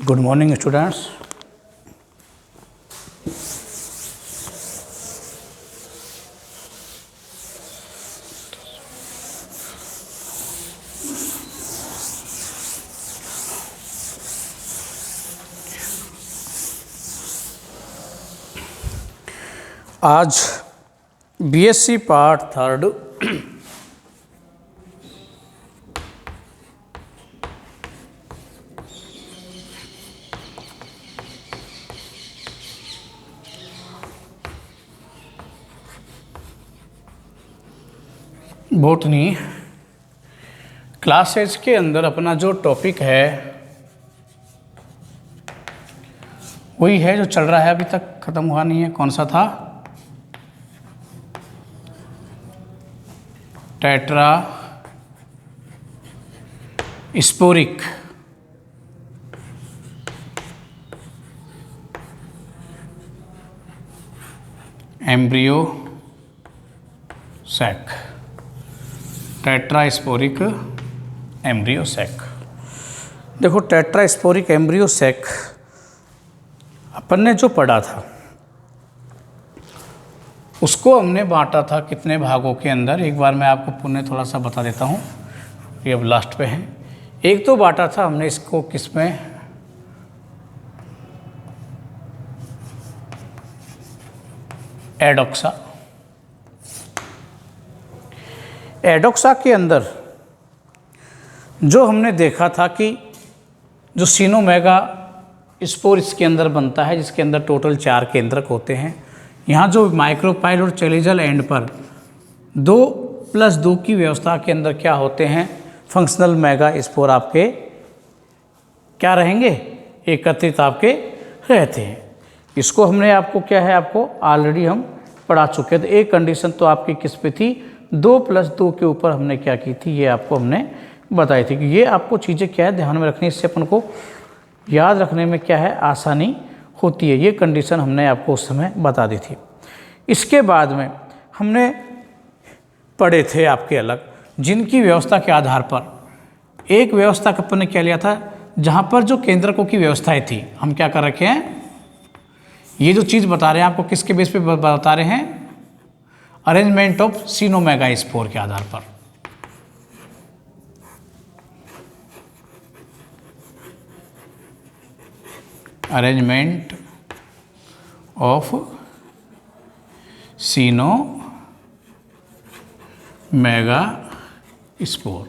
Good morning students. आज BSc part third botany classes के अंदर अपना जो टॉपिक है वही है जो चल रहा है, अभी तक ख़त्म हुआ नहीं है। कौन सा था? Tetrasporic embryo sac. Tetrasporic embryo sac. देखो, टेट्रास्पोरिक एम्ब्रियो सैक अपन ने जो पढ़ा था उसको हमने बांटा था कितने भागों के अंदर। एक बार मैं आपको पुनः थोड़ा सा बता देता हूँ, ये अब लास्ट पे है। एक तो बांटा था हमने इसको किस में, एडोक्सा। एडोक्सा के अंदर जो हमने देखा था कि जो सीनोमेगा स्पोर इसके अंदर बनता है, जिसके अंदर टोटल 4 केंद्रक होते हैं। यहाँ जो माइक्रोपाइल और चैलेजल एंड पर 2+2 की व्यवस्था के अंदर क्या होते हैं, फंक्शनल मेगा स्पोर आपके क्या रहेंगे, एकत्रित आपके रहते हैं। इसको हमने आपको क्या है, आपको ऑलरेडी हम पढ़ा चुके थे। एक कंडीशन तो आपकी किस पे थी, 2+2 के ऊपर हमने क्या की थी, ये आपको हमने बताई थी कि ये आपको चीज़ें क्या है ध्यान में रखनी, इससे अपन को याद रखने में क्या है आसानी होती है। ये कंडीशन हमने आपको उस समय बता दी थी। इसके बाद में हमने पढ़े थे आपके अलग, जिनकी व्यवस्था के आधार पर एक व्यवस्था का अपन ने क्या लिया था, जहाँ पर जो केंद्रकों की व्यवस्थाएं थी, हम क्या कर रखे हैं, ये जो चीज़ बता रहे हैं आपको किसके बेस पे बता रहे हैं, अरेंजमेंट ऑफ सीनोमेगा स्पोर के आधार पर। अरेंजमेंट ऑफ सीनोमेगा स्पोर।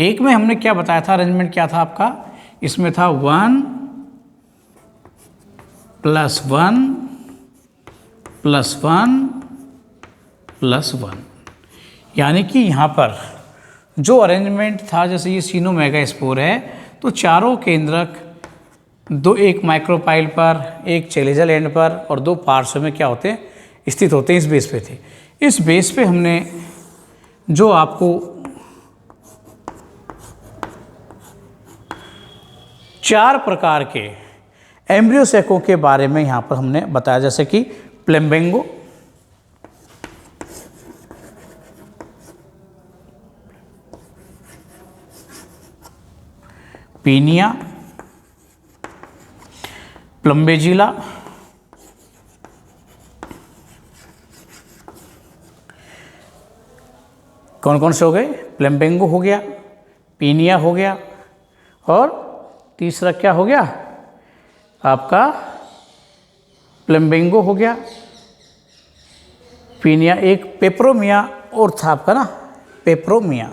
एक में हमने क्या बताया था, अरेंजमेंट क्या था आपका, इसमें था 1+1+1+1, यानी कि यहाँ पर जो अरेंजमेंट था, जैसे ये सीनोमेगा स्पोर है तो चारों केंद्रक एक माइक्रोपाइल पर, एक चैलेजल एंड पर और 2 पार्श्व में क्या होते हैं, स्थित होते हैं। इस बेस पे थे। इस बेस पे हमने जो आपको 4 प्रकार के एम्ब्रियो सैकों के बारे में यहाँ पर हमने बताया, जैसे कि प्लेम्बेंगो, पीनिया, प्लम्बेजिला, कौन कौन से हो गए, प्लेम्बेंगो हो गया, पीनिया हो गया और तीसरा क्या हो गया आपका, प्लेम्बेंगो हो गया, पीनिया, एक पेपरोमिया और था आपका ना, पेपरोमिया।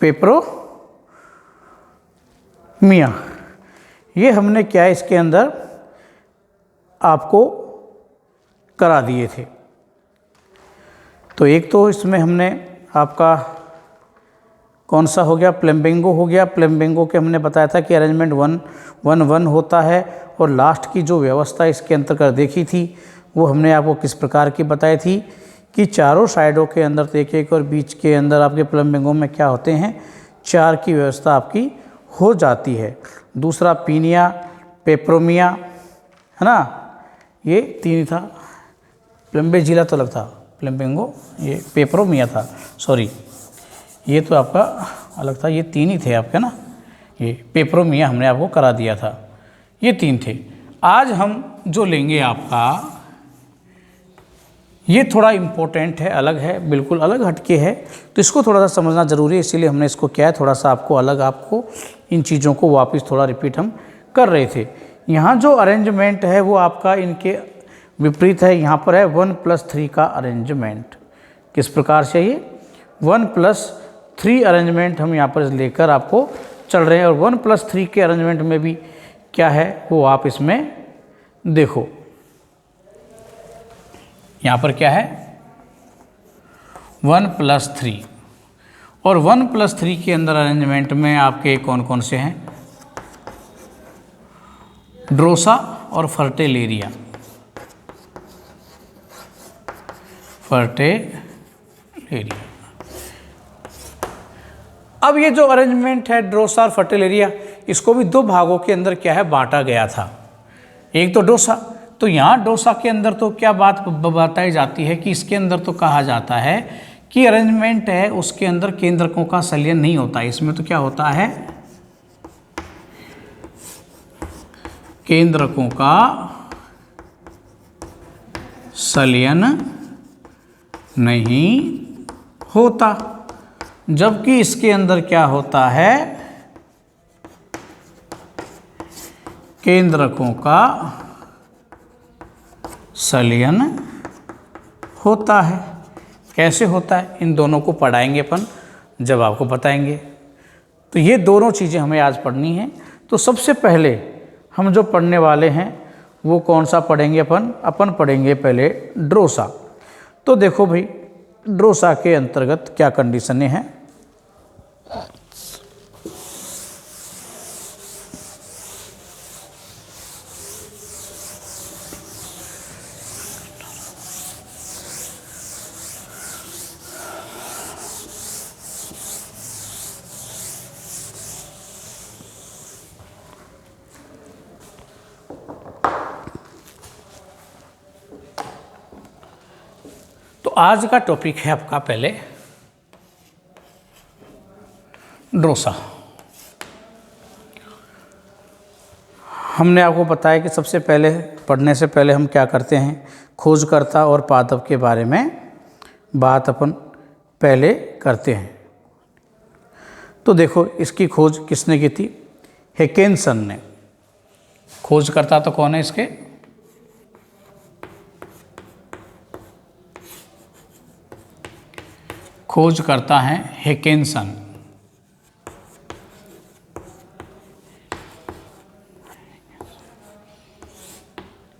पेपरोमिया, ये हमने क्या है इसके अंदर आपको करा दिए थे। तो एक तो इसमें हमने आपका कौन सा हो गया, प्लेम्बेंगो हो गया। प्लेम्बेंगो के हमने बताया था कि अरेंजमेंट 1-1-1 होता है और लास्ट की जो व्यवस्था इसके अंतर्गत देखी थी वो हमने आपको किस प्रकार की बताई थी कि चारों साइडों के अंदर तो एक और बीच के अंदर आपके प्लेम्बेंगो में क्या होते हैं, 4 की व्यवस्था आपकी हो जाती है। दूसरा पीनिया, पेपरोमिया, है ना, ये 3 था। प्लम्बेजिला तो अलग था, प्लम्बिंगो ये पेपरोमिया था, सॉरी ये तो आपका अलग था, ये 3 ही थे आपके ना, ये पेपरोमिया हमने आपको करा दिया था, ये 3 थे। आज हम जो लेंगे आपका ये थोड़ा इम्पोर्टेंट है, अलग है, बिल्कुल अलग हटके है, तो इसको थोड़ा सा समझना ज़रूरी है, इसीलिए हमने इसको क्या है थोड़ा सा आपको अलग, आपको इन चीज़ों को वापस थोड़ा रिपीट हम कर रहे थे। यहाँ जो अरेंजमेंट है वो आपका इनके विपरीत है, यहाँ पर है 1+3 का अरेंजमेंट। किस प्रकार से ये 1+3 अरेंजमेंट हम यहाँ पर लेकर आपको चल रहे हैं, और 1+3 के अरेंजमेंट में भी क्या है वो आप इसमें देखो, यहाँ पर क्या है 1+3, और 1+3 के अंदर अरेंजमेंट में आपके कौन कौन से हैं, ड्रोसा और फर्टेलेरिया, फर्टेलेरिया। अब ये जो अरेंजमेंट है ड्रोसा और फर्टेलेरिया, इसको भी 2 भागों के अंदर क्या है बांटा गया था। एक तो डोसा, तो यहाँ डोसा के अंदर तो क्या बात बताई जाती है कि इसके अंदर तो कहा जाता है कि अरेंजमेंट है उसके अंदर केंद्रकों का संलयन नहीं होता। इसमें तो क्या होता है, केंद्रकों का संलयन नहीं होता, जबकि इसके अंदर क्या होता है, केंद्रकों का संलयन होता है। कैसे होता है इन दोनों को पढ़ाएंगे अपन, जब आपको बताएंगे। तो ये दोनों चीज़ें हमें आज पढ़नी है। तो सबसे पहले हम जो पढ़ने वाले हैं वो कौन सा पढ़ेंगे, अपन पढ़ेंगे पहले ड्रोसा। तो देखो भाई ड्रोसा के अंतर्गत क्या कंडीशनें हैं। तो आज का टॉपिक है आपका पहले ड्रोसा। हमने आपको बताया कि सबसे पहले पढ़ने से पहले हम क्या करते हैं, खोजकर्ता और पादप के बारे में बात अपन पहले करते हैं। तो देखो इसकी खोज किसने की थी, हेकेनसन ने। खोजकर्ता तो कौन है इसके, खोज करता है हेकेनसन।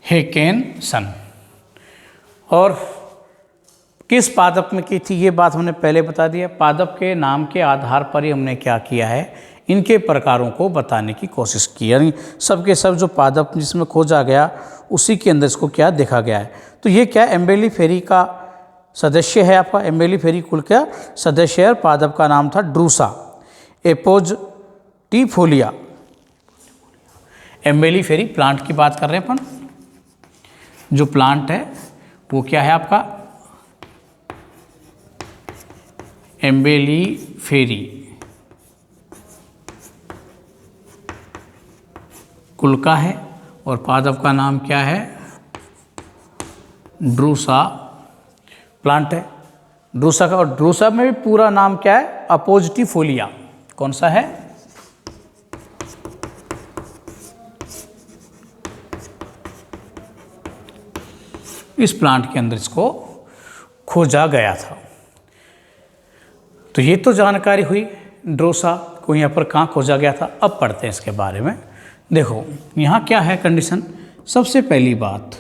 हेकेनसन और किस पादप में की थी ये बात हमने पहले बता दिया। पादप के नाम के आधार पर ही हमने क्या किया है, इनके प्रकारों को बताने की कोशिश की, यानी सब के सब जो पादप जिसमें खोजा गया उसी के अंदर इसको क्या देखा गया है। तो ये क्या एम्बेलीफेरी का सदस्य है, आपका एम्बेलीफेरी कुल का सदस्य है, और पादप का नाम था ड्रूसा एपोजटिफोलिया। एम्बेलीफेरी प्लांट की बात कर रहे हैं अपन, जो प्लांट है वो क्या है आपका एम्बेलीफेरी कुल का है, और पादप का नाम क्या है ड्रूसा प्लांट है ड्रूसा का। और ड्रूसा में भी पूरा नाम क्या है, अपोजिटिफोलिया। कौन सा है, इस प्लांट के अंदर इसको खोजा गया था। तो ये तो जानकारी हुई ड्रोसा को यहाँ पर कहाँ खोजा गया था। अब पढ़ते हैं इसके बारे में। देखो यहाँ क्या है कंडीशन, सबसे पहली बात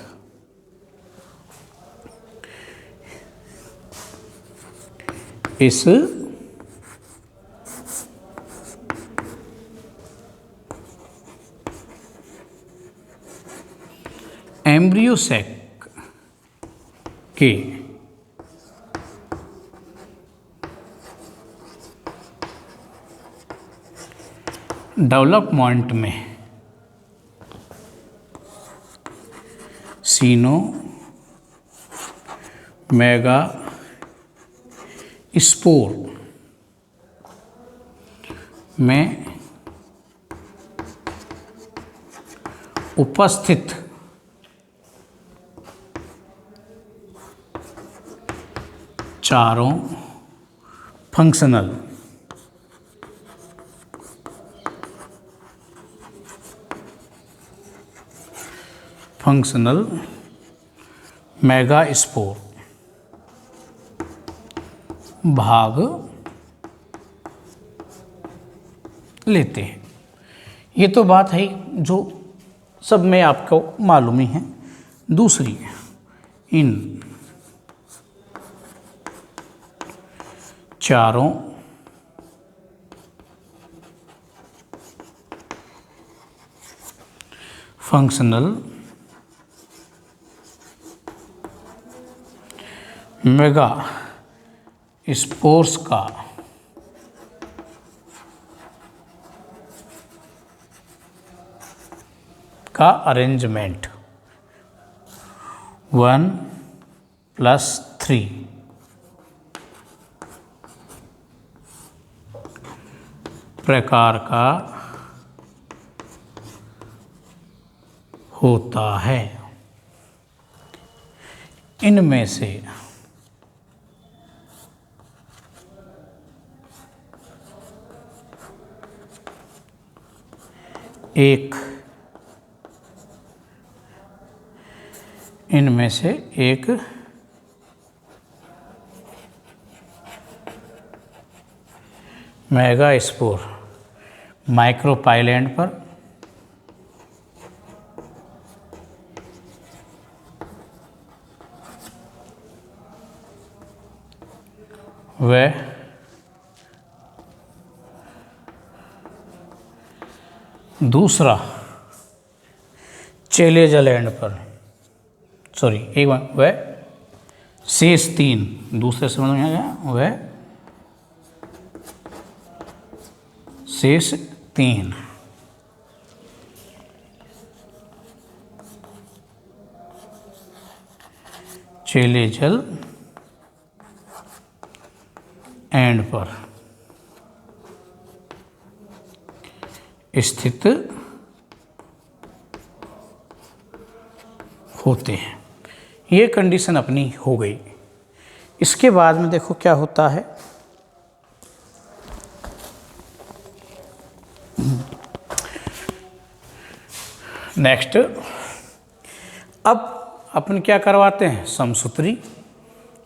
इस एम्ब्रियो सैक के डेवलपमेंट में मेगा स्पोर में उपस्थित चारों फंक्शनल मेगा स्पोर भाग लेते हैं। ये तो बात है जो सब में आपको मालूम ही है। दूसरी, इन चारों फंक्शनल मेगा स्पोर्स का अरेंजमेंट 1+3 प्रकार का होता है। इनमें से एक मेगा स्पोर माइक्रोपाइलैंड पर व दूसरा चेलेजल एंड पर, सॉरी एक बार, वह शेष 3 दूसरे समझ में आ गया, वह शेष 3 चेलेजल एंड पर स्थित होते हैं। ये कंडीशन अपनी हो गई। इसके बाद में देखो क्या होता है। नेक्स्ट, अब अपन क्या करवाते हैं, समसूत्री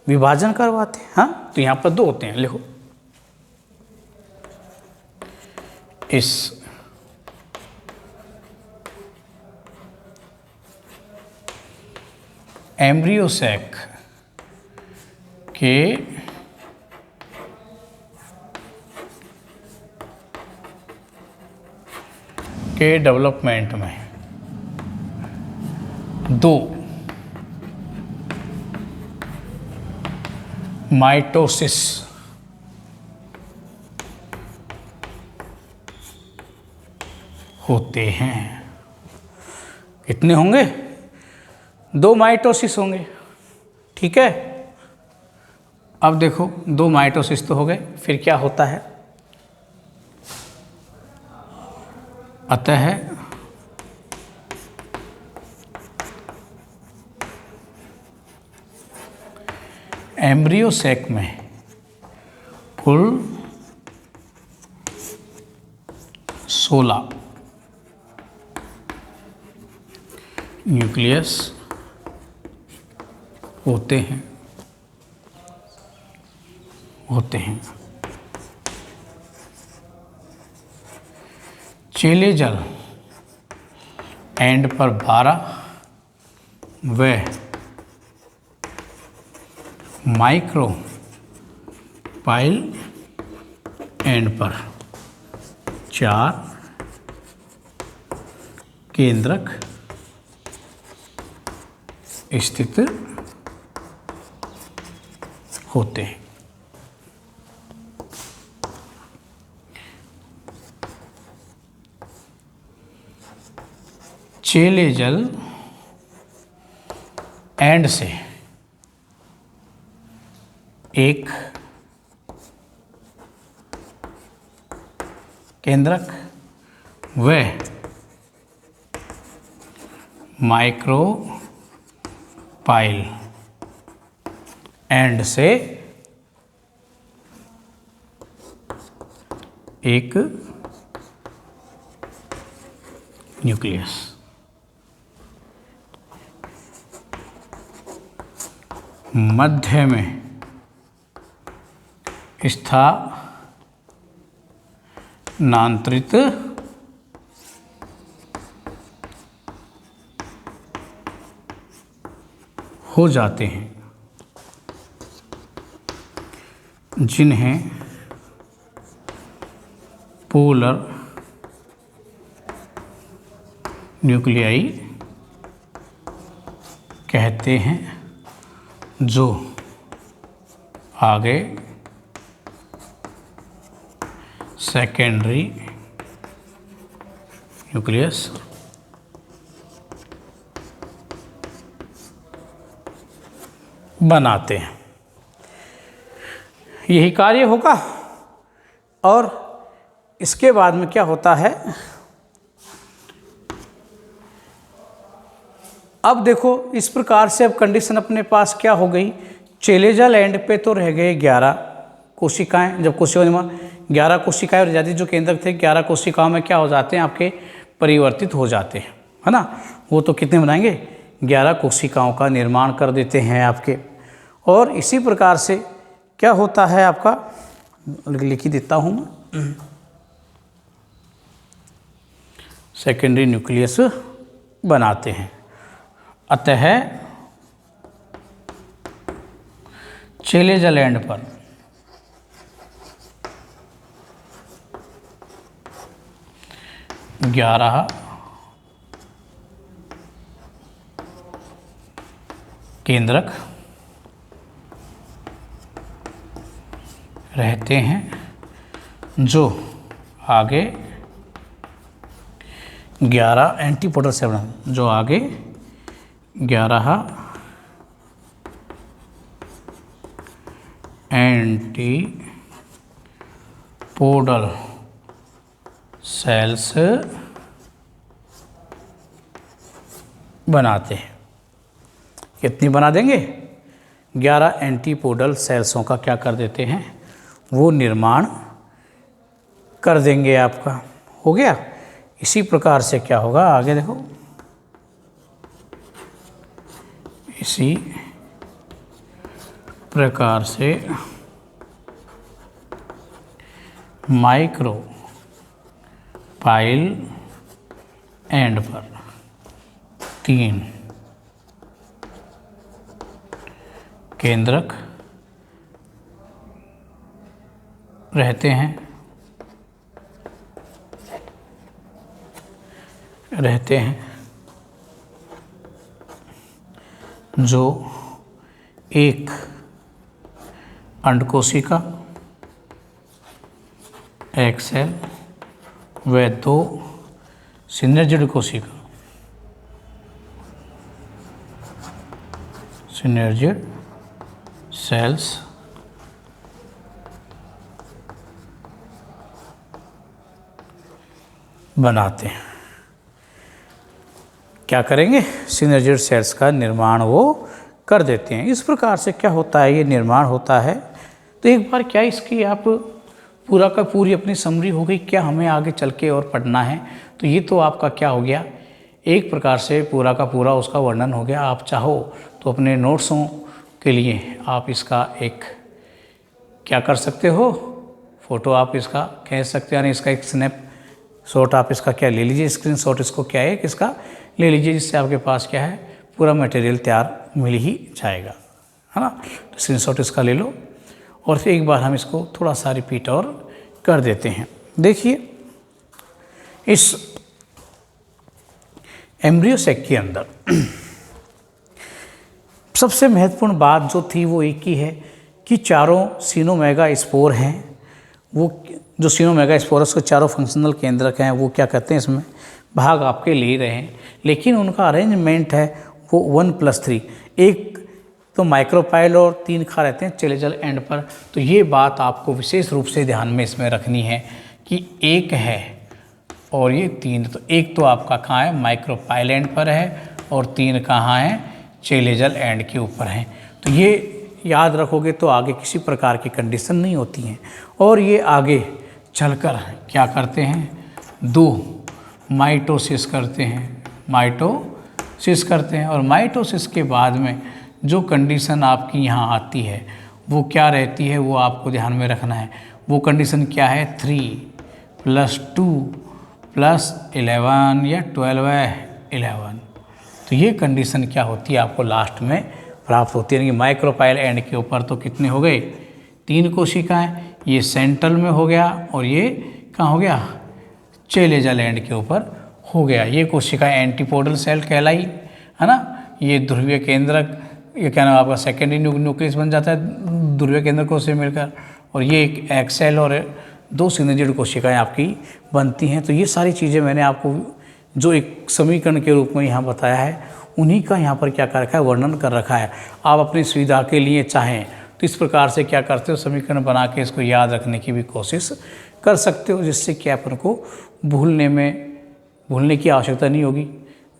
विभाजन करवाते हैं। हाँ, तो यहाँ पर 2 होते हैं, लिखो। इस एम्ब्रियो सैक के डेवलपमेंट में 2 माइटोसिस होते हैं। कितने होंगे? 2 माइटोसिस होंगे। ठीक है, अब देखो 2 माइटोसिस तो हो गए, फिर क्या होता है। अतः एम्ब्रियो सैक में कुल 16 न्यूक्लियस होते हैं। चेलेजल एंड पर 12 व माइक्रो पाइल एंड पर 4 केंद्रक स्थित होते हैं। चेलेजल एंड से एक केंद्रक व माइक्रोपाइल एंड से एक न्यूक्लियस। मध्य में स्थानांतरित हो जाते हैं, जिन्हें पोलर न्यूक्लियाई कहते हैं, जो आगे सेकेंडरी न्यूक्लियस बनाते हैं। यही कार्य होगा। और इसके बाद में क्या होता है, अब देखो इस प्रकार से अब कंडीशन अपने पास क्या हो गई, चेलेजल एंड पे तो रह गए 11 कोशिकाएं। जब कोशिका निर्माण 11 कोशिकाएं और आजादी जो केंद्रक थे 11 कोशिकाओं में क्या हो जाते हैं, आपके परिवर्तित हो जाते हैं, है ना। वो तो कितने बनाएंगे, 11 कोशिकाओं का निर्माण कर देते हैं आपके। और इसी प्रकार से क्या होता है आपका, लिख ही देता हूँ मैं, सेकेंडरी न्यूक्लियस बनाते हैं। अतः चेलेजल एंड पर ग्यारह केंद्रक रहते हैं, जो आगे 11 एंटीपोडल से बना, जो आगे 11 एंटीपोडल सेल्स बनाते हैं। कितनी बना देंगे, 11 एंटीपोडल सेल्सों का क्या कर देते हैं, वो निर्माण कर देंगे। आपका हो गया। इसी प्रकार से क्या होगा, आगे देखो, इसी प्रकार से माइक्रोपाइल एंड पर 3 केंद्रक रहते हैं, जो एक अंडकोशिका, एक सेल व 2 सिनर्जिड कोशिका, सिनर्जिड सेल्स बनाते हैं। क्या करेंगे, सिनर्जिड सेल्स का निर्माण वो कर देते हैं। इस प्रकार से क्या होता है, ये निर्माण होता है। तो एक बार क्या इसकी आप पूरा का पूरी अपनी समरी हो गई, क्या हमें आगे चल के और पढ़ना है। तो ये तो आपका क्या हो गया, एक प्रकार से पूरा का पूरा उसका वर्णन हो गया। आप चाहो तो अपने नोट्सों के लिए आप इसका एक क्या कर सकते हो, फ़ोटो आप इसका खींच सकते हो, यानी इसका एक स्नैप शॉट आप इसका क्या ले लीजिए, स्क्रीन शॉट इसको क्या है इसका ले लीजिए, जिससे आपके पास क्या है पूरा मटेरियल तैयार मिल ही जाएगा, है ना। तो स्क्रीन शॉट इसका ले लो और फिर एक बार हम इसको थोड़ा सा रिपीट और कर देते हैं। देखिए, इस एम्ब्रियो सैक के अंदर सबसे महत्वपूर्ण बात जो थी वो एक ही है कि चारों सिनोमेगा स्पोर हैं। वो जो सिनोमेगा स्पोरस के चारों फंक्शनल केंद्रक हैं, वो क्या कहते हैं, इसमें भाग आपके ले रहे हैं, लेकिन उनका अरेंजमेंट है वो 1+3, एक तो माइक्रोपाइल और 3 कहाँ रहते हैं, चेलेजल एंड पर। तो ये बात आपको विशेष रूप से ध्यान में इसमें रखनी है कि एक है और ये 3, तो एक तो आपका कहाँ है, माइक्रोपाइल एंड पर है, और 3 कहाँ है, चेलेजल एंड के ऊपर है। तो ये याद रखोगे तो आगे किसी प्रकार की कंडीशन नहीं होती हैं। और ये आगे चलकर क्या करते हैं, 2 माइटोसिस करते हैं, माइटोसिस करते हैं। और माइटोसिस के बाद में जो कंडीशन आपकी यहाँ आती है वो क्या रहती है, वो आपको ध्यान में रखना है। वो कंडीशन क्या है, 3 + 2 + 11 या 12 है 11। तो ये कंडीशन क्या होती है, आपको लास्ट में प्राप्त होती है। यानी कि माइक्रोपाइल एंड के ऊपर तो कितने हो गए, 3 कोशिकाएं, ये सेंट्रल में हो गया और ये कहाँ हो गया, चेलेजल एंड के ऊपर हो गया। ये कोशिकाएं एंटीपोडल सेल कहलाई, है ना। ये ध्रुवीय केंद्रक, ये क्या नाम आपका सेकेंडरी न्यूक्लियस बन जाता है ध्रुवीय केंद्रकों से मिलकर, और ये एक एग सेल और 2 सिग्नल कोशिकाएं आपकी बनती हैं। तो ये सारी चीज़ें मैंने आपको जो एक समीकरण के रूप में यहाँ बताया है, उन्हीं का यहाँ पर क्या कर रखा है, वर्णन कर रखा है। आप अपनी सुविधा के लिए चाहें तो इस प्रकार से क्या करते हो, समीकरण बना के इसको याद रखने की भी कोशिश कर सकते हो, जिससे कि अपन को भूलने की आवश्यकता नहीं होगी,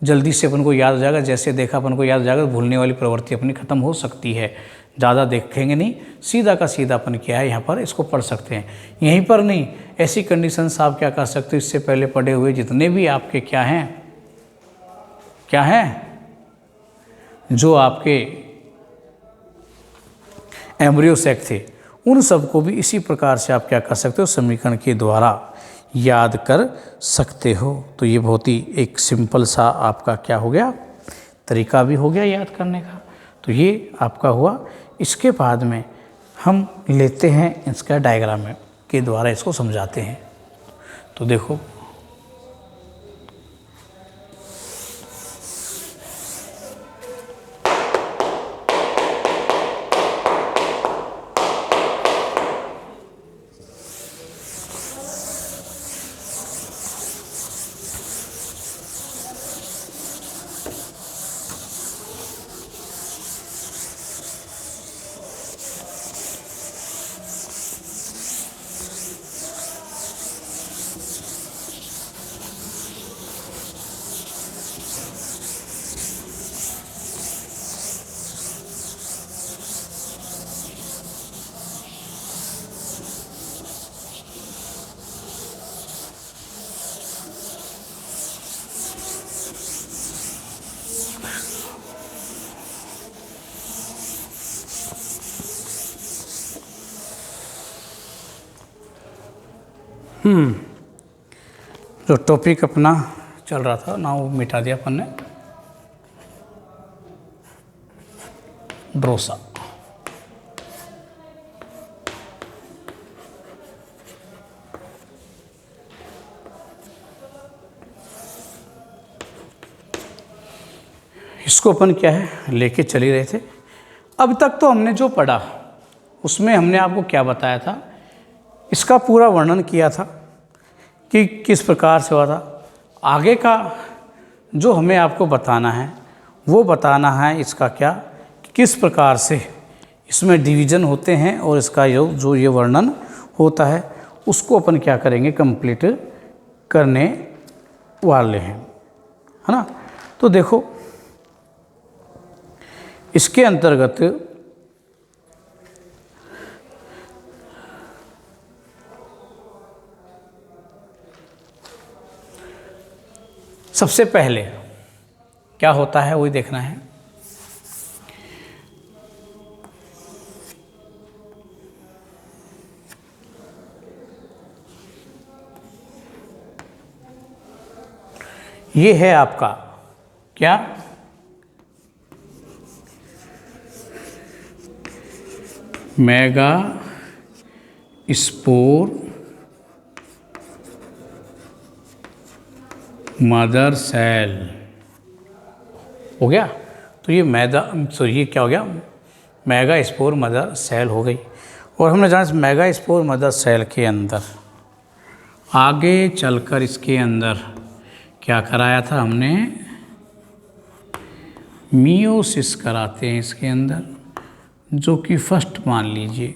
जल्दी से अपन को याद हो जाएगा। जैसे देखा अपन को याद हो जाएगा, भूलने वाली प्रवृत्ति अपनी खत्म हो सकती है। ज़्यादा देखेंगे नहीं, सीधा का सीधा अपन क्या है यहाँ पर इसको पढ़ सकते हैं। यहीं पर नहीं, ऐसी कंडीशंस आप क्या कर सकते हो, इससे पहले पढ़े हुए जितने भी आपके क्या हैं जो आपके एम्ब्रियो सेक थे, उन सबको भी इसी प्रकार से आप क्या कर सकते हो, समीकरण के द्वारा याद कर सकते हो। तो ये बहुत ही एक सिंपल सा आपका क्या हो गया, तरीका भी हो गया याद करने का। तो ये आपका हुआ। इसके बाद में हम लेते हैं इसका डायग्राम के द्वारा इसको समझाते हैं। तो देखो, जो टॉपिक अपना चल रहा था ना, वो मिटा दिया अपन ने, ड्रोसा। इसको अपन क्या है लेके चल ही रहे थे। अब तक तो हमने जो पढ़ा उसमें हमने आपको क्या बताया था, इसका पूरा वर्णन किया था कि किस प्रकार से हुआ था। आगे का जो हमें आपको बताना है वो बताना है इसका क्या, किस प्रकार से इसमें डिवीज़न होते हैं और इसका जो ये वर्णन होता है उसको अपन क्या करेंगे, कंप्लीट करने वाले हैं, है ना। तो देखो, इसके अंतर्गत सबसे पहले क्या होता है वही देखना है। ये है आपका क्या, मेगा स्पोर मदर सेल हो गया। तो ये क्या हो गया, मेगा स्पोर मदर सेल हो गई। और हमने जाना मेगा स्पोर मदर सेल के अंदर आगे चलकर इसके अंदर क्या कराया था हमने, मियोसिस कराते हैं इसके अंदर। जो कि फर्स्ट मान लीजिए,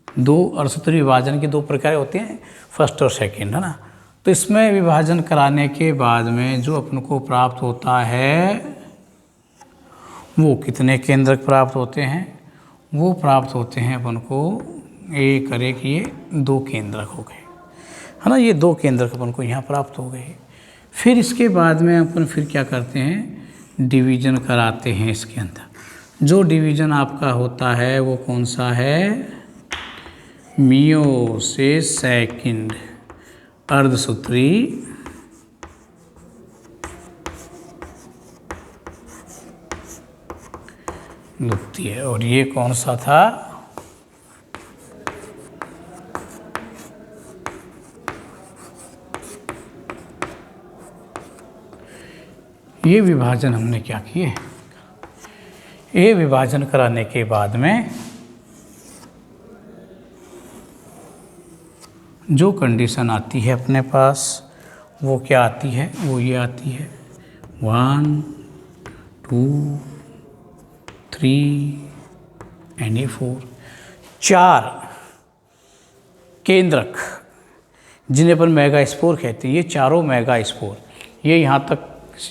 दो अर्थसूत्री विभाजन के दो प्रकार होते हैं, फर्स्ट और सेकंड, है ना। तो इसमें विभाजन कराने के बाद में जो अपन को प्राप्त होता है वो कितने केंद्रक प्राप्त होते हैं? वो प्राप्त होते हैं अपन को एक और एक ये 2 केंद्रक हो गए, है ना। ये 2 केंद्रक अपन को यहाँ प्राप्त हो गए। फिर इसके बाद में अपन फिर क्या करते हैं? डिवीजन कराते हैं इसके अंदर। जो डिवीजन आपका होता है वो कौन सा है? मियो से सेकंड अर्धसूत्री द्वितीय। और ये कौन सा था? ये विभाजन हमने क्या किए? ये विभाजन कराने के बाद में जो कंडीशन आती है अपने पास वो क्या आती है? वो ये आती है 1 2 3 एंड ये 4, 4 केंद्रक जिन्हें अपन मेगा स्पोर कहते हैं। ये चारों मेगा स्पोर, ये यहाँ तक,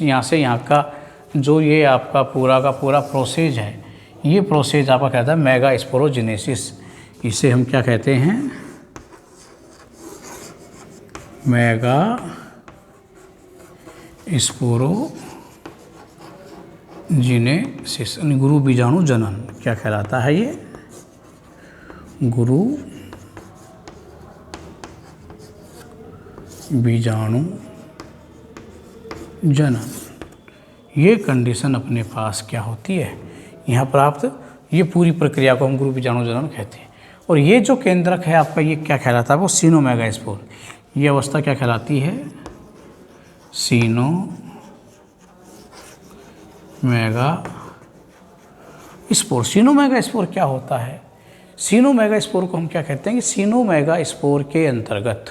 यहाँ से यहाँ का जो ये आपका पूरा का पूरा प्रोसेज है, ये प्रोसेज आपका कहता है मेगा स्पोरोजेनेसिस। इसे हम क्या कहते हैं? मेगा स्पोरोजेनेसिस, गुरु बीजाणु जनन क्या कहलाता है? ये गुरु बीजाणु जनन। ये कंडीशन अपने पास क्या होती है यहाँ प्राप्त? ये पूरी प्रक्रिया को हम गुरु बीजाणु जनन कहते हैं। और ये जो केंद्रक है आपका, ये क्या कहलाता है? वो सीनो मेगा स्पोर। ये अवस्था क्या कहलाती है? सीनो मेगा स्पोर। सीनो मेगा स्पोर क्या होता है? सीनो मेगा स्पोर को हम क्या कहते हैं कि सीनो मेगा स्पोर के अंतर्गत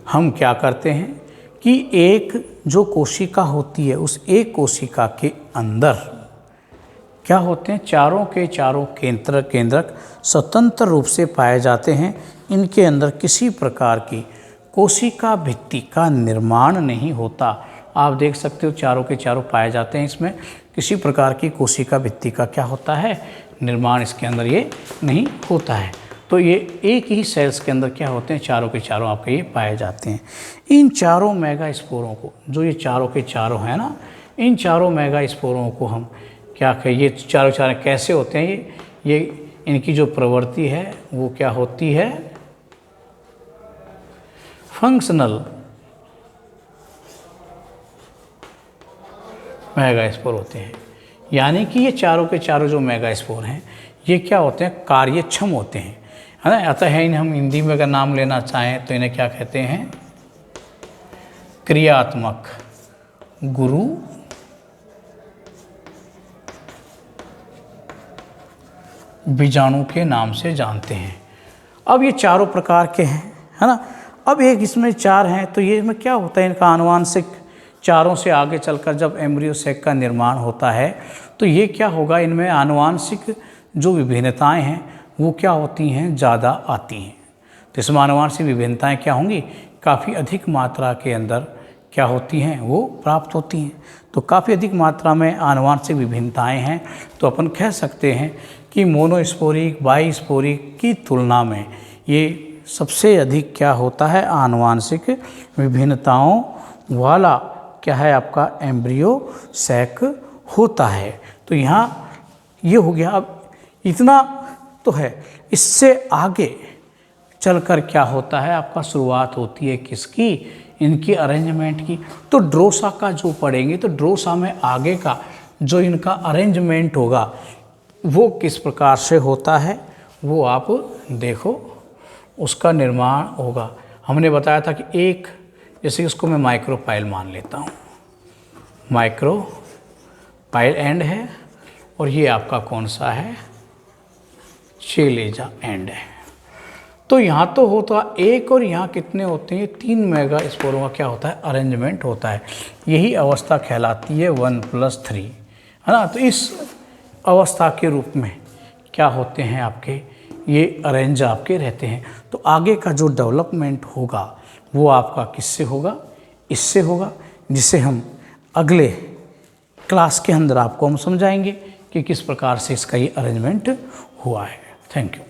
हम क्या करते हैं कि एक जो कोशिका होती है, उस एक कोशिका के अंदर क्या होते हैं? चारों के चारों केंद्रक स्वतंत्र रूप से पाए जाते हैं। इनके अंदर किसी प्रकार की कोशिका भित्ति का निर्माण नहीं होता। आप देख सकते हो चारों के चारों पाए जाते हैं, इसमें किसी प्रकार की कोशिका भित्ति का क्या होता है? निर्माण इसके अंदर ये नहीं होता है। तो ये एक ही सेल्स के अंदर क्या होते हैं? चारों के चारों आपके ये पाए जाते हैं। इन चारों मेगा स्पोरों को, जो ये चारों के चारों हैं ना, इन चारों मेगा स्पोरों को हम क्या कहें? ये चारों कैसे होते हैं? ये इनकी जो प्रवृत्ति है वो क्या होती है? फंक्शनल मेगा स्पोर होते हैं। यानी कि ये चारों के चारों जो मेगा स्पोर हैं ये क्या होते हैं? कार्यक्षम होते हैं, है ना। अतः है इन्हें हम हिंदी में अगर नाम लेना चाहें तो इन्हें क्या कहते हैं? क्रियात्मक गुरु बीजाणु के नाम से जानते हैं। अब ये चारों प्रकार के हैं, है ना। अब एक इसमें 4 हैं, तो ये में क्या होता है? इनका आनुवांशिक चारों से आगे चलकर जब एम्ब्रियो सेक का निर्माण होता है तो ये क्या होगा? इनमें आनुवांशिक जो विभिन्नताएं हैं वो क्या होती हैं? ज़्यादा आती हैं। तो इसमें आनुवांशिक विभिन्नताएं क्या होंगी? काफ़ी अधिक मात्रा के अंदर क्या होती हैं? वो प्राप्त होती हैं। तो काफ़ी अधिक मात्रा में आनुवांशिक विभिन्नताएं हैं। तो अपन कह सकते हैं कि मोनोस्पोरिक बाइस्पोरिक की तुलना में ये सबसे अधिक क्या होता है? आनुवांशिक विभिन्नताओं वाला क्या है आपका? एम्ब्रियो सैक होता है। तो यहाँ ये हो गया। अब इतना तो है, इससे आगे चलकर क्या होता है आपका? शुरुआत होती है किसकी? इनकी अरेंजमेंट की। तो ड्रोसा का जो पढ़ेंगे तो ड्रोसा में आगे का जो इनका अरेंजमेंट होगा वो किस प्रकार से होता है वो आप देखो, उसका निर्माण होगा। हमने बताया था कि एक, जैसे इसको मैं माइक्रोपाइल मान लेता हूँ, माइक्रोपाइल एंड है, और ये आपका कौन सा है? चेलेजा एंड है। तो यहाँ तो होता एक, और यहाँ कितने होते हैं? 3 मेगा स्पोरों का क्या होता है? अरेंजमेंट होता है। यही अवस्था कहलाती है 1+3, है ना। तो इस अवस्था के रूप में क्या होते हैं आपके, ये अरेंज आपके रहते हैं। तो आगे का जो डेवलपमेंट होगा वो आपका किससे होगा, इससे होगा, जिसे हम अगले क्लास के अंदर आपको हम समझाएंगे कि किस प्रकार से इसका ये अरेंजमेंट हुआ है। Thank you.